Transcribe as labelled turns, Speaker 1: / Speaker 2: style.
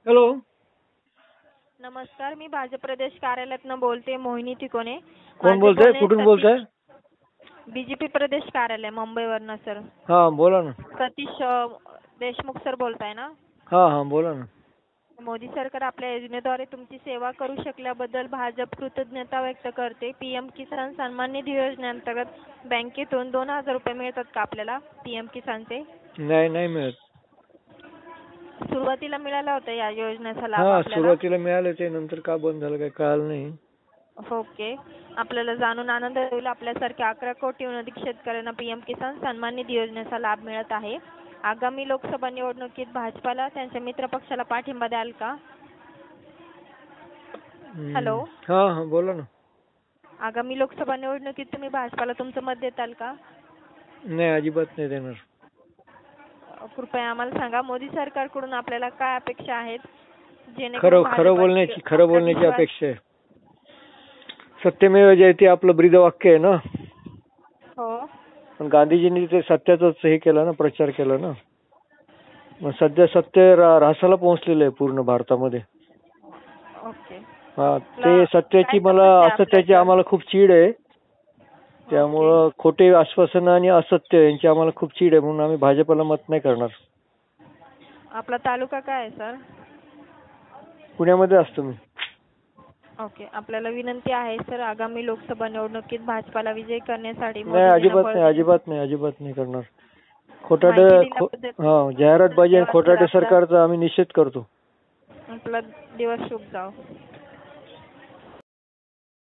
Speaker 1: Hello.
Speaker 2: नमस्कार, मी भाजप प्रदेश कार्यालयातनं बोलते, मोहिनी तिकोने.
Speaker 1: कोण बोलताय? कुठून बोलताय?
Speaker 2: बीजेपी प्रदेश कार्यालय मुंबईवरनं सर.
Speaker 1: हा बोला ना.
Speaker 2: सतीश देशमुख सर बोलताय ना?
Speaker 1: हा बोला ना.
Speaker 2: मोदी सरकार आपल्या योजनेद्वारे तुमची सेवा करू शकल्याबद्दल भाजप कृतज्ञता व्यक्त करते. पीएम किसान सन्मान निधी योजनेअंतर्गत बँकेतून 2,000 रुपये मिळतात का आपल्याला पीएम किसानचे?
Speaker 1: नाही मिळत.
Speaker 2: सुरुवातीला मिळाला होता या योजनेचा लाभ
Speaker 1: हा
Speaker 2: आपल्याला?
Speaker 1: सुरुवातीला मिळाले ते, नंतर का बंद झालं काही कळालं नाही.
Speaker 2: ओके. आपल्याला जाणून आनंद होईल, आपल्यासारख्या 11 कोटीहून अधिक शेतकऱ्यांना पीएम किसान सन्मान निधी योजनेचा लाभ मिळत आहे. आगामी लोकसभा निवडणुकीत भाजपाला त्यांच्या मित्रपक्षाला पाठिंबा द्याल का? हॅलो.
Speaker 1: हा बोला ना.
Speaker 2: आगामी लोकसभा निवडणुकीत तुम्ही भाजपाला तुमचं मत देताल का?
Speaker 1: नाही, अजिबात नाही देणार.
Speaker 2: कृपया आम्हाला सांगा, मोदी सरकारकडून आपल्याला काय अपेक्षा आहेत
Speaker 1: खरं बोलण्याची अपेक्षा आहे. सत्यमेव जयते आपलं ब्रीदवाक्य आहे ना.
Speaker 2: हो.
Speaker 1: पण गांधीजींनी ते सत्याचंच हे केलं ना, प्रचार केला ना. मग सध्या सत्य ऱ्हासाला पोहोचलेलं आहे पूर्ण भारतामध्ये.
Speaker 2: ओके.
Speaker 1: हा, ते असत्याची आम्हाला खूप चीड आहे. त्यामुळं खोटे आश्वासन आणि असत्य यांची आम्हाला खूप चीड आहे, म्हणून आम्ही भाजपला मत नाही करणार.
Speaker 2: आपला तालुका काय आहे सर?
Speaker 1: पुण्यामध्ये असतो मी.
Speaker 2: ओके. आपल्याला विनंती आहे सर, आगामी लोकसभा निवडणुकीत भाजपाला विजयी करण्यासाठी
Speaker 1: नाही, अजिबात नाही करणार. जाहिरातबाजी आणि खोटाटे सरकारचा आम्ही निषेध करतो.
Speaker 2: आपला दिवस शुभ जाओ.